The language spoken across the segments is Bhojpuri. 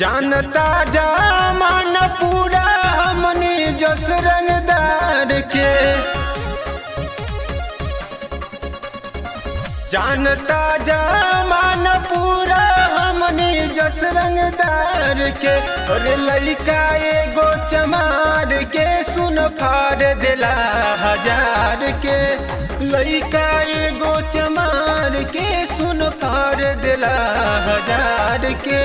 जानता जमान पूरा हमनी जस रंगदार के, जानता जमान पूरा हमनी जस रंगदार के। अरे लइका एगो चमार के सुन फाड़ दिला हजार के, लइका एगो चमार के सुन फाड़ दिला हजार के।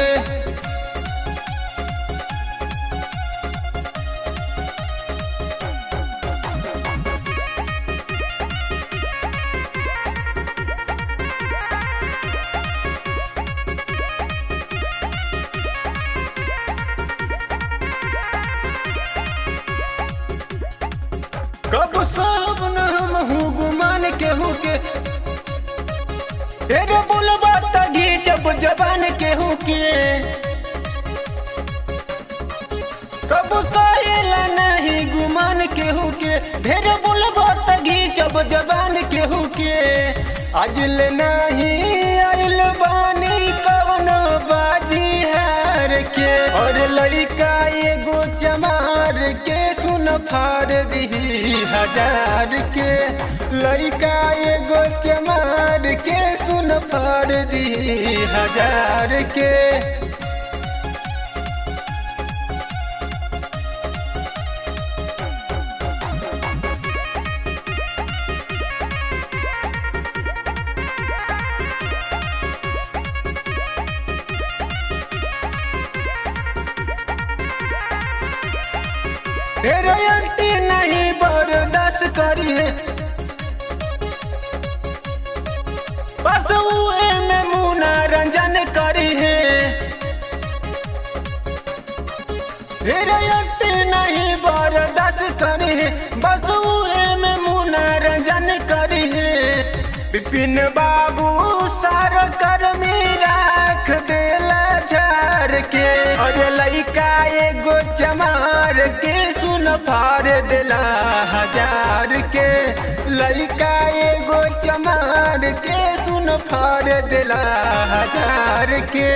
कब सब न हम हूँ गुमान केहू के, तेरे बोलबा तगी जब जबान केहू के। कब सहेला नहीं गुमान केहू के, ढेर बोलबा तगी जब जबान केहू के। आजिल नहीं आइल बानी कौन बाजी हार के, और लइका एगो चमार के सुन फाड़ दी हजार के, लइका एगो चमार के सुन फाड़ दी हजार के। तेरे अंटी नहीं बर्दाश्त करी है, बस उहे में मुना रंजन करी है। तेरे अंटी नहीं बर्दाश्त करी है, बस उहे में मुना रंजन करी है। विपिन बाबू सार कर्मी राख देला झार के, और लइका एगो चमार के सुन फाड़ दिला हजार के, लइका एगो चमार के सुन फाड़ दिला हजार के।